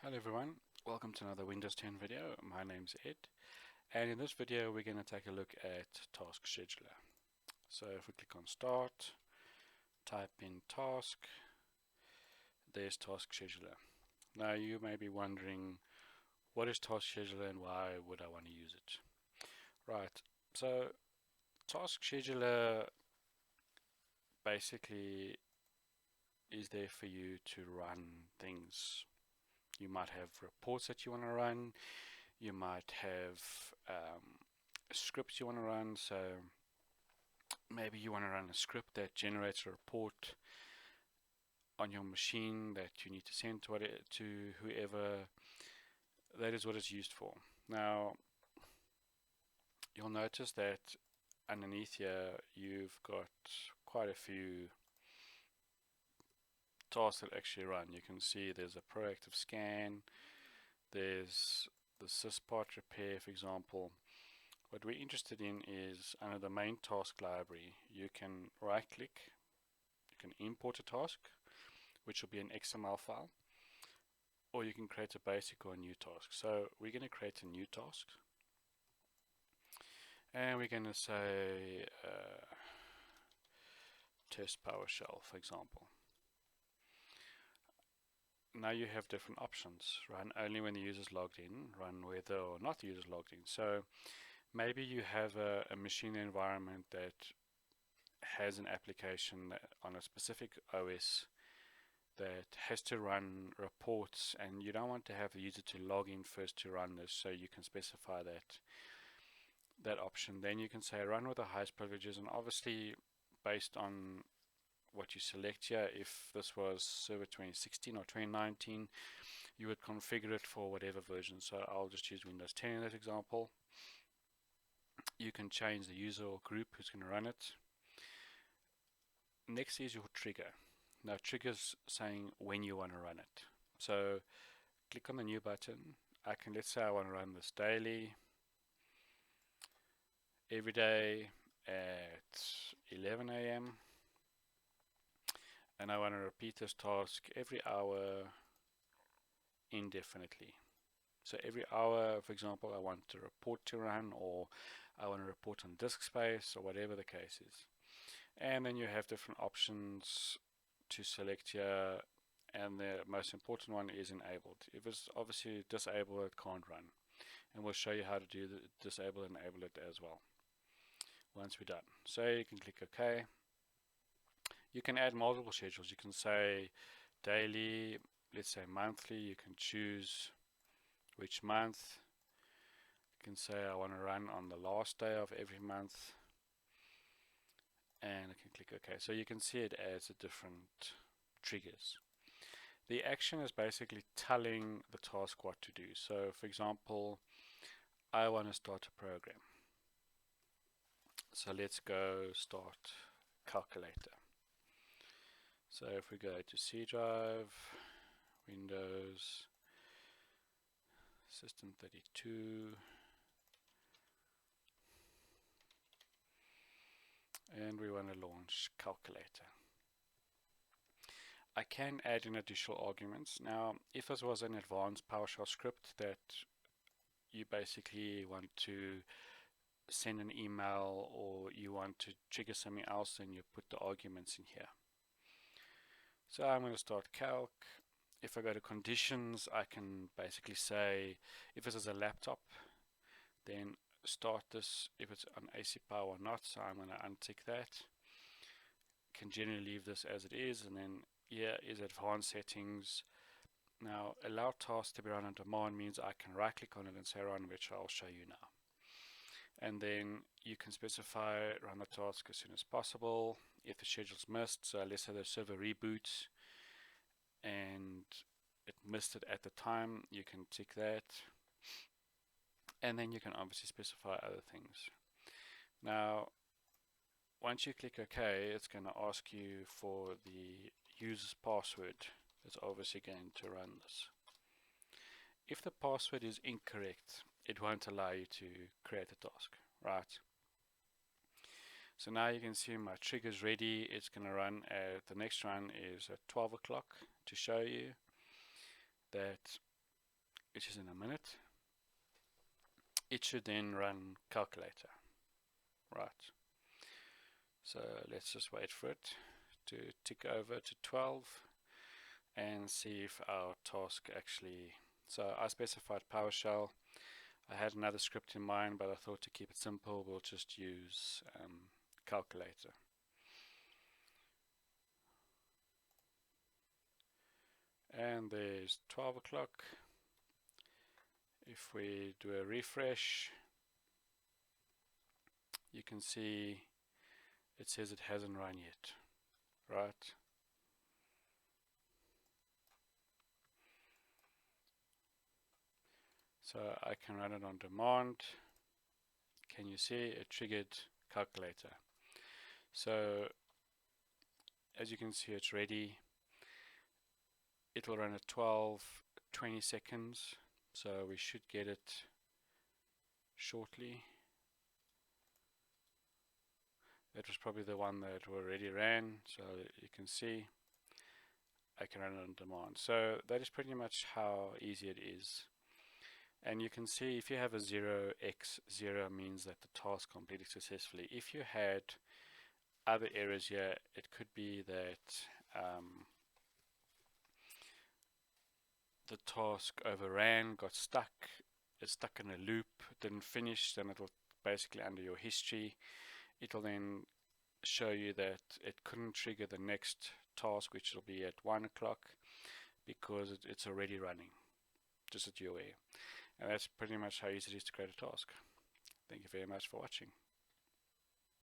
Hello everyone, welcome to another Windows 10 video. My name's Ed, and in this video we're going to take a look at Task Scheduler. So if we click on Start, type in Task, there's Task Scheduler. Now you may be wondering, what is Task Scheduler and why would I want to use it? Right, so Task Scheduler basically is there for you to run things. You might have reports that you want to run. You might have scripts you want to run. So maybe you want to run a script that generates a report on your machine that you need to send to whoever. That is what it's used for. Now, you'll notice that underneath here you've got quite a few tasks that actually run. You can see there's a proactive scan, there's the syspart repair, for example. What we're interested in is under the main task library, you can right click, you can import a task, which will be an XML file, or you can create a basic or a new task. So we're going to create a new task, and we're going to say test PowerShell, for example. Now you have different options. Run only when the user's logged in, run whether or not the user's logged in. So maybe you have a machine environment that has an application on a specific OS that has to run reports, and you don't want to have the user to log in first to run this, so you can specify that option. Then you can say run with the highest privileges, and obviously based on what you select here, if this was server 2016 or 2019, you would configure it for whatever version. So I'll just use Windows 10 in that example. You can change the user or group who's going to run it. Next is your trigger. Now triggers saying when you want to run it. So click on the new button. Let's say I want to run this daily, every day at 11 a.m. and I want to repeat this task every hour indefinitely. So every hour, for example, I want a report to run, or I want to report on disk space, or whatever the case is. And then you have different options to select here, and the most important one is enabled. If it's obviously disabled, it can't run, and we'll show you how to do the disable and enable it as well once we're done. So you can click OK. You can add multiple schedules. You can say daily, let's say monthly. You can choose which month. You can say I want to run on the last day of every month, and I can click OK. So you can see it as a different triggers. The action is basically telling the task what to do. So for example, I want to start a program. So let's go start calculator. So if we go to C drive, Windows, System 32, and we want to launch calculator. I can add in additional arguments. Now, if this was an advanced PowerShell script that you basically want to send an email or you want to trigger something else, then you put the arguments in here. So I'm going to start calc. If I go to conditions, I can basically say if this is a laptop, then start this if it's on AC power or not. So I'm going to untick that. Can generally leave this as it is, and then here is advanced settings. Now allow tasks to be run on demand means I can right click on it and say run, which I'll show you now. And then you can specify run the task as soon as possible if the schedule's missed. So let's say the server reboots and it missed it at the time, you can tick that, and then you can obviously specify other things. Now once you click OK, it's going to ask you for the user's password. It's obviously going to run this. If the password is incorrect, it won't allow you to create a task, right? So now you can see my trigger's ready. It's going to run at the next run is at 12 o'clock to show you that which is in a minute, it should then run calculator. Right. So let's just wait for it to tick over to 12 and see if our task actually. So I specified PowerShell. I had another script in mind, but I thought to keep it simple, we'll just use calculator. And there's 12 o'clock. If we do a refresh, you can see it says it hasn't run yet, right? So I can run it on demand. Can you see it triggered calculator? So as you can see, it's ready. It will run at 20 seconds, so we should get it shortly. That was probably the one that already ran, so you can see I can run it on demand. So that is pretty much how easy it is. And you can see if you have a 0x, 0 means that the task completed successfully. If you had other errors here, it could be that the task overran, got stuck, it's stuck in a loop, didn't finish, then it'll basically under your history, it'll then show you that it couldn't trigger the next task, which will be at 1 o'clock, because it's already running, just that you're aware. And that's pretty much how easy it is to create a task. Thank you very much for watching.